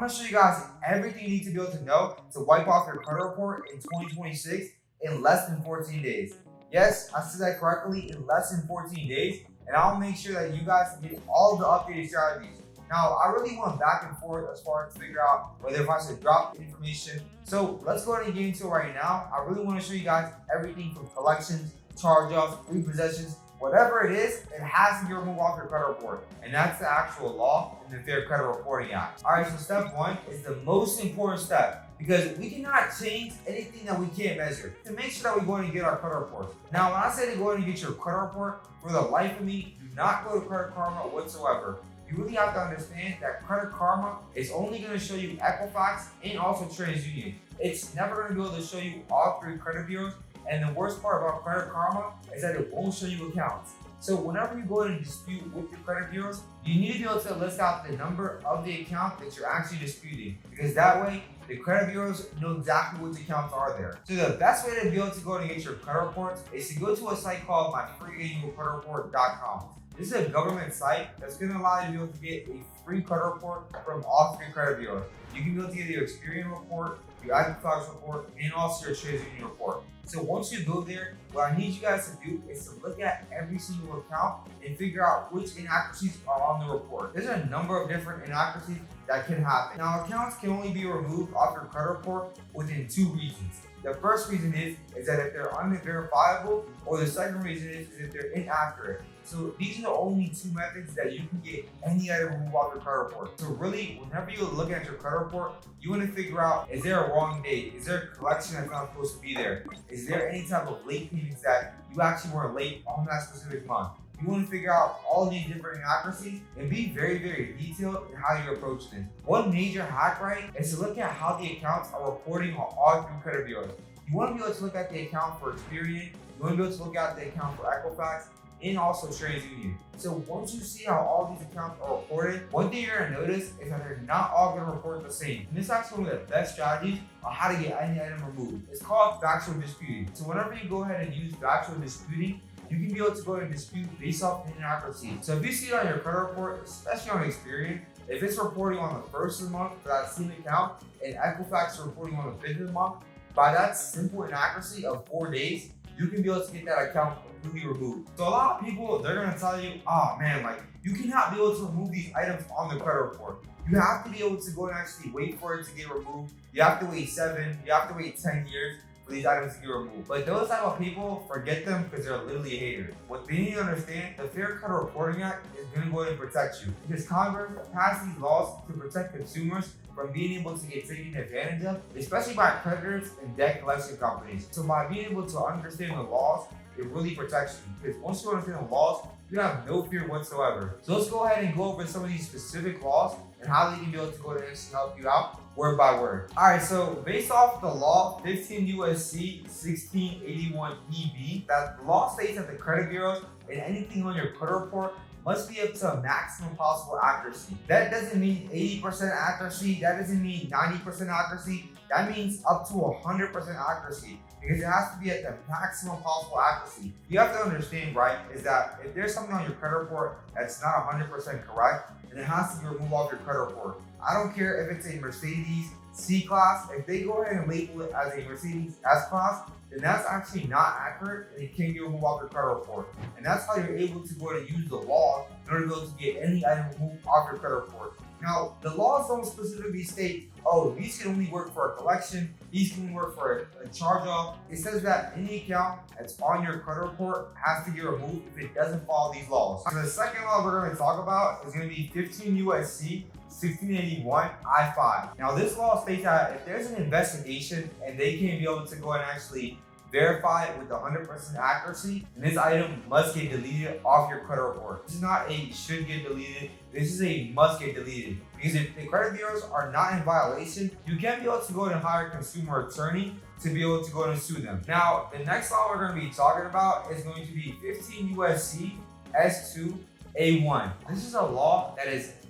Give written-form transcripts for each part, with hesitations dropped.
I'm gonna show you guys everything you need to be able to know to wipe off your credit report in 2026 in less than 14 days. Yes, I said that correctly, in less than 14 days, and I'll make sure that you guys get all the updated strategies. Now, I really went back and forth as far as to figure out whether if I should drop the information. So let's go ahead and get into it right now. I really want to show you guys everything from collections, charge-offs, repossessions, whatever it is, it has to be removed off your credit report. And that's the actual law in the Fair Credit Reporting Act. All right, so step one is the most important step, because we cannot change anything that we can't measure. To make sure that we go in and get our credit report. Now, when I say to go in and get your credit report, for the life of me, do not go to Credit Karma whatsoever. You really have to understand that Credit Karma is only going to show you Equifax and also TransUnion. It's never going to be able to show you all three credit bureaus. And the worst part about Credit Karma is that it won't show you accounts. So whenever you go in and dispute with the credit bureaus, you need to be able to list out the number of the account that you're actually disputing, because that way the credit bureaus know exactly which accounts are there. So the best way to be able to go and get your credit reports is to go to a site called myfreeannualcreditreport.com. This is a government site that's going to allow you to be able to get a free credit report from all three credit bureaus. You can be able to get your Experian report, your Equifax report, and also your TransUnion report. So once you go there, what I need you guys to do is to look at every single account and figure out which inaccuracies are on the report. There's a number of different inaccuracies that can happen. Now, accounts can only be removed off your credit report within two reasons. The first reason is that if they're unverifiable, or the second reason is if they're inaccurate. So these are the only two methods that you can get any item removed off your credit report. So really, whenever you look at your credit report, you want to figure out, is there a wrong date? Is there a collection that's not supposed to be there? Is there any type of late payments that you actually were late on that specific month? You want to figure out all these different inaccuracies and be very, very detailed in how you're approaching it. One major hack, right, is to look at how the accounts are reporting on all three credit bureaus. You want to be able to look at the account for Experian, you want to be able to look at the account for Equifax, and also TransUnion. So once you see how all these accounts are reported, one thing you're gonna notice is that they're not all gonna report the same. And this is actually one of the best strategies on how to get any item removed. It's called factual disputing. So whenever you go ahead and use factual disputing, you can be able to go ahead and dispute based off inaccuracy. So if you see it on your credit report, especially on Experian, if it's reporting on the first of the month for that same account, and Equifax is reporting on the 5th of the month, by that simple inaccuracy of 4 days, you can be able to get that account completely removed. So a lot of people, they're gonna tell you, oh man, like you cannot be able to remove these items on the credit report. You have to be able to go and actually wait for it to get removed. You have to wait 7, you have to wait 10 years for these items to get removed. But those type of people, forget them because they're literally haters. What they need to understand, the Fair Credit Reporting Act is gonna go ahead and protect you, because Congress passed these laws to protect consumers from being able to get taken advantage of, especially by creditors and debt collection companies. So by being able to understand the laws, it really protects you, because once you understand the laws, you have no fear whatsoever. So let's go ahead and go over some of these specific laws and how they can be able to go ahead and help you out word by word. All right, so based off the law 15 USC 1681 EB, that the law states that the credit bureaus and anything on your credit report must be up to a maximum possible accuracy. That doesn't mean 80% accuracy, that doesn't mean 90% accuracy, that means up to 100% accuracy, because it has to be at the maximum possible accuracy. You have to understand, right, is that if there's something on your credit report that's not 100% correct, then it has to be removed off your credit report. I don't care if it's a Mercedes C-Class, if they go ahead and label it as a Mercedes S-Class, then that's actually not accurate and it can get removed off your credit report. And that's how you're able to go ahead and use the law in order to be able to get any item removed off your credit report. Now, the laws don't specifically state, oh, these can only work for a collection, these can work for a charge-off. It says that any account that's on your credit report has to get removed if it doesn't follow these laws. So the second law we're going to talk about is going to be 15 USC 1681 I-5. Now, this law states that if there's an investigation and they can't be able to go and actually verify it with 100% accuracy, and this item must get deleted off your credit report. This is not a should get deleted, this is a must get deleted. Because if the credit bureaus are not in violation, you can't be able to go and hire a consumer attorney to be able to go and sue them. Now, the next law we're going to be talking about is going to be 15 USC S2 A1. This is a law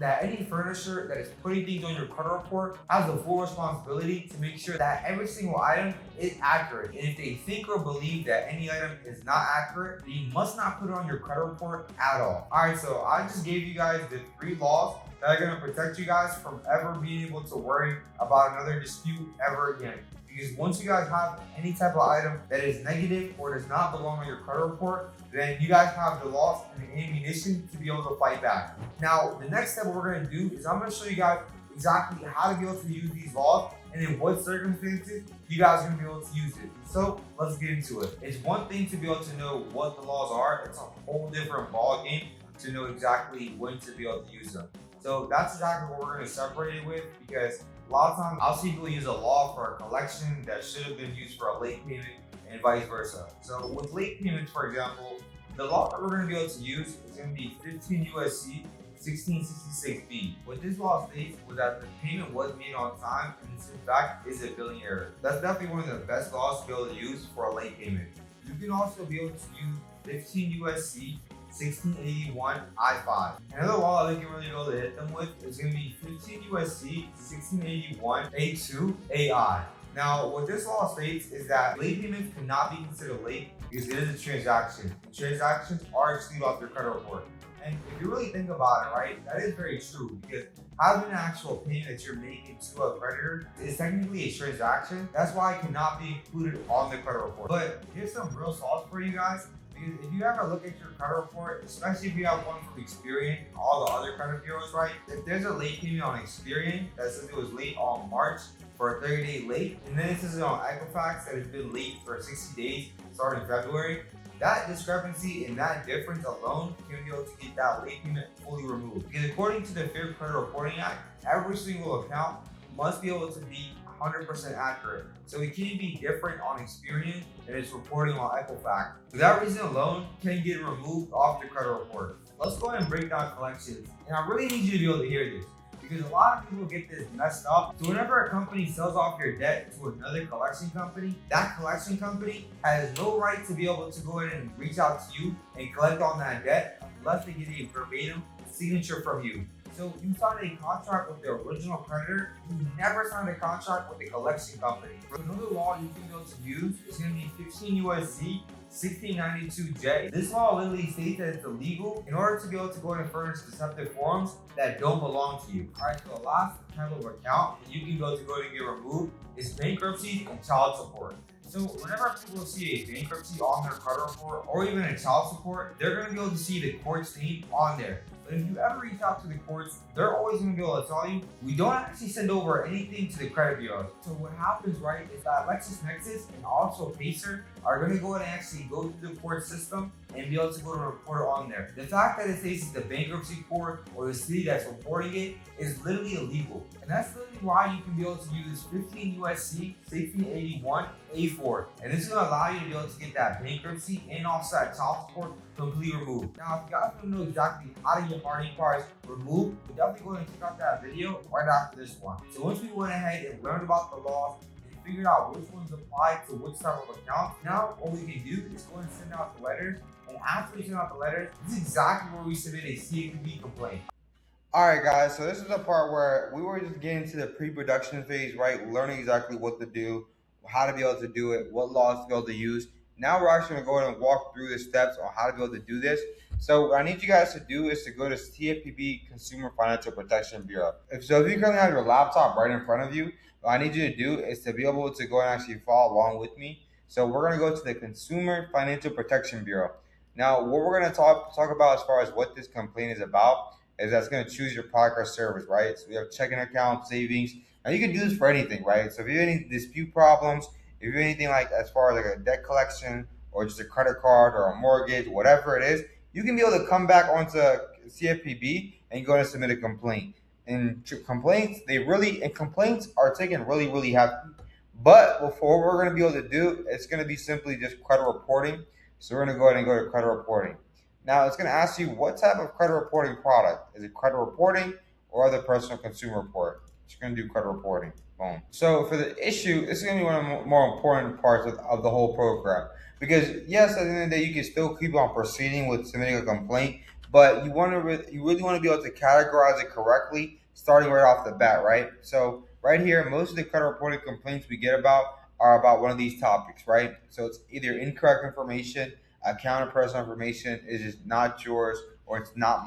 that any furnisher that is putting things on your credit report has the full responsibility to make sure that every single item is accurate. And if they think or believe that any item is not accurate, then you must not put it on your credit report at all. All right, so I just gave you guys the 3 laws that are going to protect you guys from ever being able to worry about another dispute ever again. Because once you guys have any type of item that is negative or does not belong on your credit report, then you guys have the loss and the ammunition to be able to fight back. Now, the next step we're going to do is I'm going to show you guys exactly how to be able to use these laws and in what circumstances you guys are going to be able to use it. So let's get into it. It's one thing to be able to know what the laws are. It's a whole different ball game to know exactly when to be able to use them. So that's exactly what we're going to separate it with, because a lot of times I'll see people use a law for a collection that should have been used for a late payment and vice versa. So with late payments, for example, the law that we're going to be able to use is going to be 15 USC 1666B. What this law states was that the payment was made on time, and this in fact is a billing error. That's definitely one of the best laws to be able to use for a late payment. You can also be able to use 15 USC 1681 I5. Another law that you can really be able to hit them with is going to be 15 USC 1681 A2 AI. Now, what this law states is that late payments cannot be considered late because it is a transaction. Transactions are excluded off your credit report. And if you really think about it, right, that is very true, because having an actual payment that you're making to a creditor is technically a transaction. That's why it cannot be included on the credit report. But here's some real sauce for you guys. Because if you ever look at your credit report, especially if you have one from Experian, all the other credit bureaus, right? If there's a late payment on Experian that says it was late on March for a 30-day late, and then it says on Equifax that it's been late for 60 days starting February, that discrepancy and that difference alone can be able to get that late payment fully removed. Because according to the Fair Credit Reporting Act, every single account must be able to be 100% accurate. So it can be different on Experian and it's reporting on Equifax. For that reason alone, can get removed off your credit report. Let's go ahead and break down collections. And I really need you to be able to hear this, because a lot of people get this messed up. So whenever a company sells off your debt to another collection company, that collection company has no right to be able to go ahead and reach out to you and collect on that debt unless they get a verbatim signature from you. So you signed a contract with the original creditor, you never signed a contract with the collection company. Another law you can be able to use is going to be 15 USC 1692J. This law literally states that it's illegal in order to be able to go ahead and furnish deceptive forms that don't belong to you. Alright, so the last type of account that you can go to go ahead and get removed is bankruptcy and child support. So whenever people see a bankruptcy on their credit report or even a child support, they're going to be able to see the court stamp on there. But if you ever reach out to the courts, they're always going to be able to tell you, we don't actually send over anything to the credit bureau. So what happens, right, is that LexisNexis and also Pacer are going to go ahead and actually go through the court system and be able to go to report it on there. The fact that it says it's the bankruptcy court or the city that's reporting it is literally illegal. And that's literally why you can be able to use 15 USC 1681 A4. And this is going to allow you to be able to get that bankruptcy and also that child support completely removed. Now, if you guys want to know exactly how to get hard cards removed, we'll definitely go ahead and check out that video right after this one. So once we went ahead and learned about the laws, figured out which ones apply to which type of account, now what we can do is go and send out the letters. And after we send out the letters, this is exactly where we submit a CFPB complaint. Alright guys, so this is the part where we were just getting to the pre-production phase, right? Learning exactly what to do, how to be able to do it, what laws to be able to use. Now we're actually going to go ahead and walk through the steps on how to be able to do this. So what I need you guys to do is to go to CFPB Consumer Financial Protection Bureau. If you currently have your laptop right in front of you, what I need you to do is to be able to go and actually follow along with me. So we're going to go to the Consumer Financial Protection Bureau. Now, what we're going to talk about as far as what this complaint is about is that's going to choose your product or service, right? So we have checking account, savings. Now you can do this for anything, right? So if you have any dispute problems, if you have anything like as far as like a debt collection or just a credit card or a mortgage, whatever it is, you can be able to come back onto CFPB and go and submit a complaint. And complaints are taken really heavy. But before we're going to be able to do, it's going to be simply just credit reporting. So we're going to go ahead and go to credit reporting. Now it's going to ask you what type of credit reporting product. Is it credit reporting or other personal consumer report? So you're going to do credit reporting. Boom. So for the issue, this is going to be one of the more important parts of the whole program. Because yes, at the end of the day, you can still keep on proceeding with submitting a complaint, but you really want to be able to categorize it correctly, starting right off the bat, right? So right here, most of the credit reporting complaints we get are about one of these topics, right? So it's either incorrect information, account and personal information is just not yours, or it's not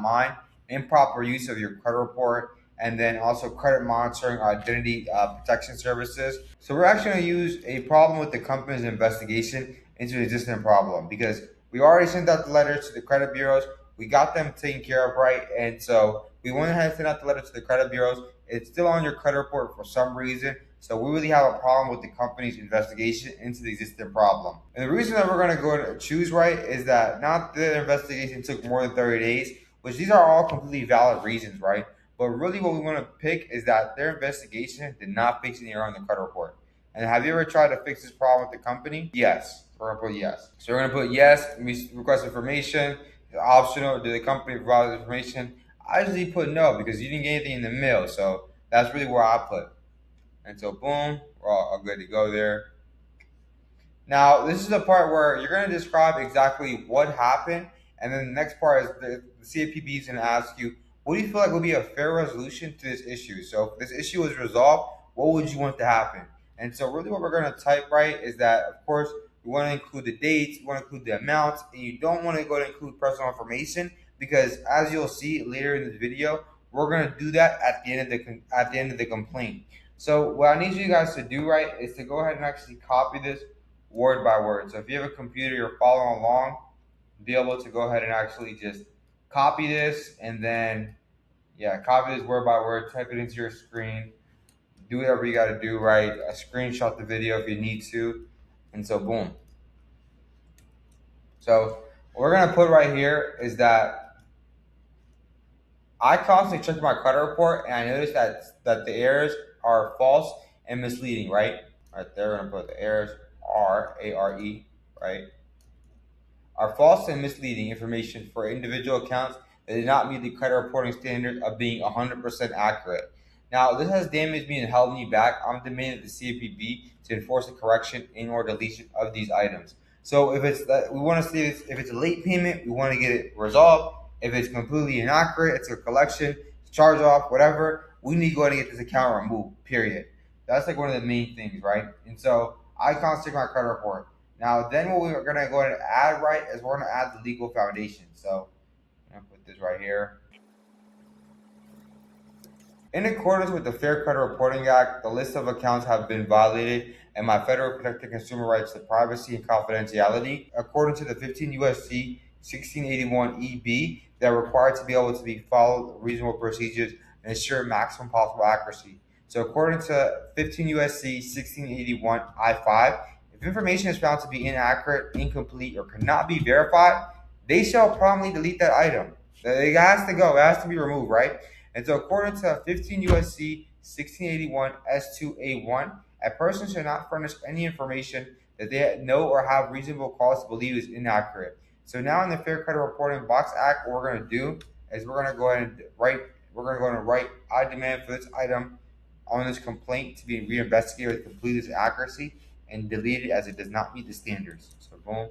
mine. improper use of your credit report, and then also credit monitoring or identity protection services. So we're actually going to use a problem with the company's investigation into an existing problem because we already sent out the letters to the credit bureaus. We got them taken care of, right? And so we went ahead and sent out the letter to the credit bureaus. It's still on your credit report for some reason. So we really have a problem with the company's investigation into the existing problem. And the reason that we're going to go to choose right is that not the investigation took more than 30 days, which these are all completely valid reasons, right? But really what we want to pick is that their investigation did not fix any error on the credit report. And have you ever tried to fix this problem with the company? Yes. We're going to put yes. So we're going to put yes, request information, optional, did the company provide the information? I usually put no because you didn't get anything in the mail. So that's really where I put. And so boom, we're all good to go there. Now, this is the part where you're going to describe exactly what happened. And then the next part is the CFPB is going to ask you, what do you feel like would be a fair resolution to this issue? So if this issue is resolved, what would you want to happen? And so really what we're going to type right is that, of course, we want to include the dates, we want to include the amounts, and you don't want to go to include personal information because as you'll see later in this video, we're going to do that at the end of the complaint. So what I need you guys to do right is to go ahead and actually copy this word by word. So if you have a computer, you're following along, be able to go ahead and actually just copy this and then copy this word by word, type it into your screen, do whatever you got to do, right? Screenshot the video if you need to, and so boom. So what we're gonna put right here is that I constantly check my credit report and I noticed that the errors are false and misleading, right? Right there, we're gonna put the errors are ARE, right? Are false and misleading information for individual accounts that did not meet the credit reporting standard of being 100% accurate. Now, this has damaged me and held me back. I'm demanding the CFPB to enforce a correction in or deletion of these items. So if it's we want to see this, if it's a late payment, we want to get it resolved. If it's completely inaccurate, it's a collection, charge off, whatever, we need to go ahead and get this account removed, period. That's like one of the main things, right? And so I constantly check my credit report. Now, then what we're going to go ahead and add, right, is we're going to add the legal foundation. So I'm going to put this right here. In accordance with the Fair Credit Reporting Act, the list of accounts have been violated and my federal protected consumer rights to privacy and confidentiality, according to the 15 U.S.C. 1681 EB, that are required to be able to be followed reasonable procedures and ensure maximum possible accuracy. So according to 15 U.S.C. 1681 I-5, if information is found to be inaccurate, incomplete, or cannot be verified, they shall promptly delete that item. It has to go. It has to be removed, right? And so according to 15 U.S.C. 1681 S2A1, a person should not furnish any information that they know or have reasonable cause to believe is inaccurate. So now in the Fair Credit Reporting Box Act, what we're going to do is we're going to go ahead and write, I demand for this item on this complaint to be reinvestigated with complete accuracy and deleted as it does not meet the standards. So boom,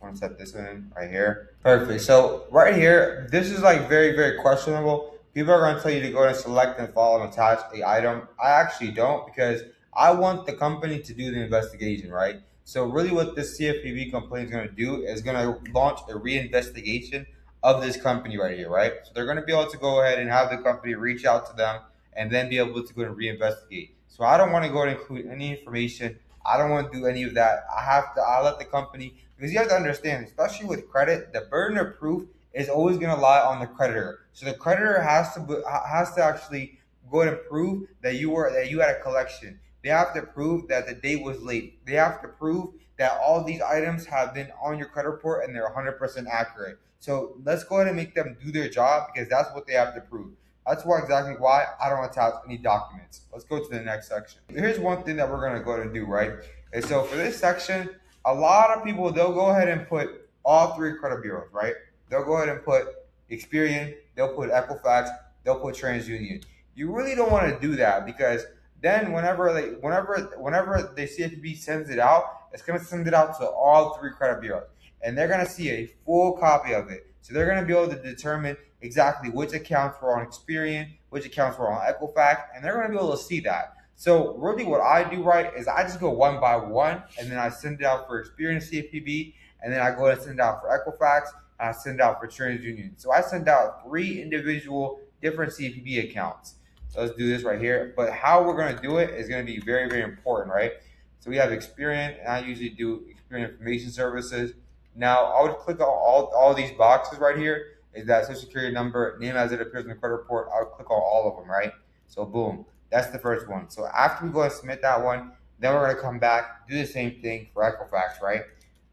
I want to set this in right here. Perfect. So right here, this is like very, very questionable. People are going to tell you to go and select and follow and attach the item. I actually don't because I want the company to do the investigation, right? So really what this CFPB complaint is going to do is going to launch a reinvestigation of this company right here, right? So they're going to be able to go ahead and have the company reach out to them and then be able to go and reinvestigate. So I don't want to go and include any information. I don't want to do any of that. I'll let the company, because you have to understand, especially with credit, the burden of proof is always going to lie on the creditor. So the creditor has to actually go ahead and prove that you had a collection. They have to prove that the date was late. They have to prove that all these items have been on your credit report and they're 100% accurate. So let's go ahead and make them do their job because that's what they have to prove. That's exactly why I don't attach any documents. Let's go to the next section. Here's one thing that we're going to go ahead and do, right? And so for this section, a lot of people, they'll go ahead and put all three credit bureaus, right? They'll go ahead and put Experian, they'll put Equifax, they'll put TransUnion. You really don't want to do that because then whenever the CFPB sends it out, it's going to send it out to all three credit bureaus. And they're going to see a full copy of it. So they're going to be able to determine exactly which accounts were on Experian, which accounts were on Equifax, and they're going to be able to see that. So really what I do, right, is I just go one by one, and then I send it out for Experian CFPB, and then I go and send it out for Equifax, I send out for TransUnion. So I send out 3 individual different CFPB accounts. So let's do this right here. But how we're going to do it is going to be very, very important, right? So we have Experian, and I usually do Experian Information Services. Now I would click on all these boxes right here. Is that social security number, name as it appears in the credit report? I would click on all of them, right? So boom, that's the first one. So after we go and submit that one, then we're going to come back, do the same thing for Equifax, right?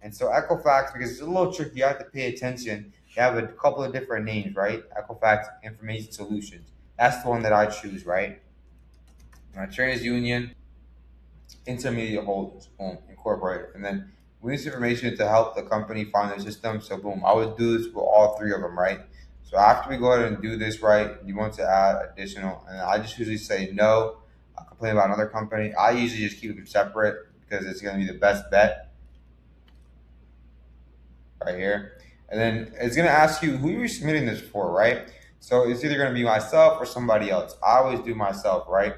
And so Equifax, because it's a little tricky, you have to pay attention. You have a couple of different names, right? Equifax Information Solutions. That's the one that I choose, right? TransUnion Intermediate Holdings, boom, incorporated. And then we need this information to help the company find their system. So boom, I would do this with all 3 of them, right? So after we go ahead and do this, right, you want to add additional, and I just usually say no. I complain about another company. I usually just keep them separate because it's going to be the best bet right here. And then it's going to ask you who you're submitting this for, right? So it's either going to be myself or somebody else. I always do myself, right?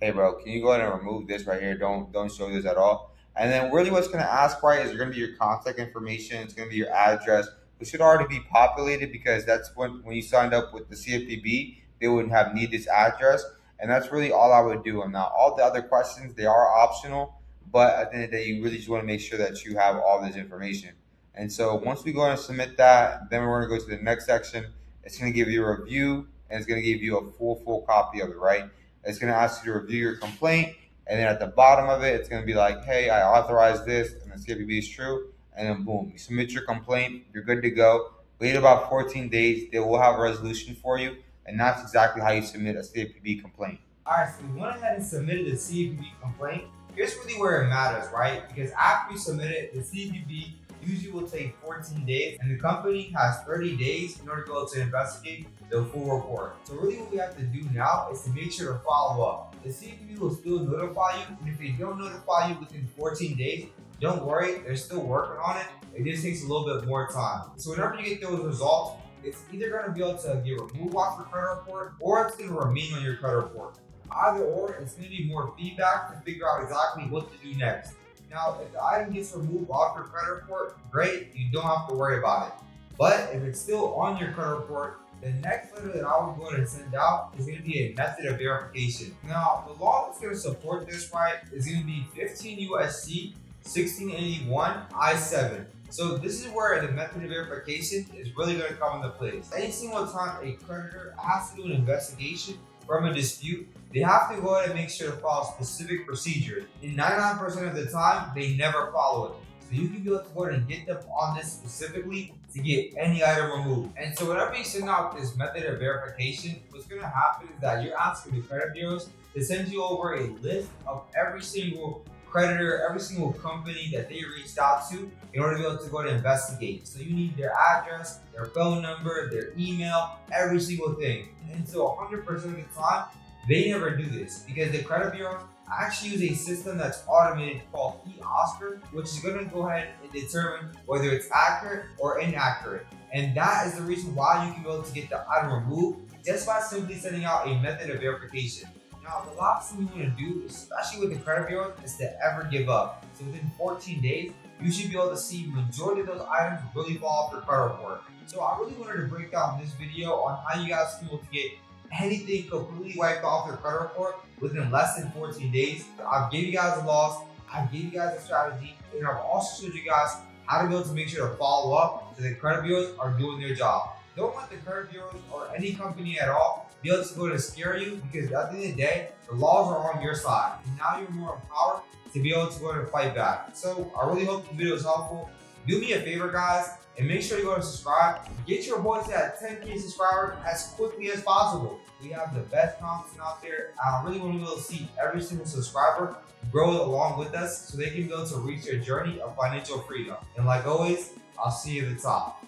Hey, bro, can you go ahead and remove this right here? Don't show this at all. And then really what's going to ask, right, is going to be your contact information. It's going to be your address, which should already be populated because that's when you signed up with the CFPB, they wouldn't have need this address. And that's really all I would do. And now all the other questions, they are optional. But at the end of the day, you really just want to make sure that you have all this information. And so once we go and submit that, then we're going to go to the next section. It's going to give you a review, and it's going to give you a full copy of it, right? It's going to ask you to review your complaint, and then at the bottom of it, it's going to be like, hey, I authorize this, and the CFPB is true, and then boom, you submit your complaint, you're good to go. Wait about 14 days, they will have a resolution for you, and that's exactly how you submit a CFPB complaint. All right, so we went ahead and submitted the CFPB complaint. Here's really where it matters, right? Because after you submit it, the CFPB usually will take 14 days, and the company has 30 days in order to go to investigate the full report. So really what we have to do now is to make sure to follow up. The CFPB will still notify you, and if they don't notify you within 14 days, don't worry, they're still working on it. It just takes a little bit more time. So whenever you get those results, it's either going to be able to get removed off your credit report, or it's going to remain on your credit report. Either or, it's going to be more feedback to figure out exactly what to do next. Now, if the item gets removed off your credit report, great, you don't have to worry about it. But if it's still on your credit report, the next letter that I would go ahead and send out is going to be a method of verification. Now, the law that's going to support this, right, is going to be 15 U.S.C. 1681 I-7. So this is where the method of verification is really going to come into place. Any single time a creditor has to do an investigation from a dispute, they have to go ahead and make sure to follow specific procedures. And 99% of the time, they never follow it. So you can be able to go ahead and get them on this specifically to get any item removed. And so whenever you send out this method of verification, what's going to happen is that you're asking the credit bureaus to send you over a list of every single creditor, every single company that they reached out to in order to be able to go to investigate. So you need their address, their phone number, their email, every single thing. And so 100% of the time, they never do this because the credit bureaus actually use a system that's automated called eOscar, which is going to go ahead and determine whether it's accurate or inaccurate. And that is the reason why you can be able to get the item removed just by simply sending out a method of verification. Now, the last thing you want to do, especially with the credit bureau, is to ever give up. So within 14 days, you should be able to see majority of those items really fall off your credit report. So I really wanted to break down this video on how you guys can be able to get anything completely wiped off your credit report within less than 14 days. I've gave you guys a loss, I've gave you guys a strategy, and I've also showed you guys how to be able to make sure to follow up so the credit bureaus are doing their job. Don't let the credit bureaus or any company at all be able to go to scare you, because at the end of the day, the laws are on your side. And now you're more empowered to be able to go and fight back. So I really hope the video is helpful. Do me a favor, guys, and make sure to go and subscribe. Get your boys to that 10K subscribers as quickly as possible. We have the best content out there. I really want to be able to see every single subscriber grow along with us so they can be able to reach their journey of financial freedom. And like always, I'll see you at the top.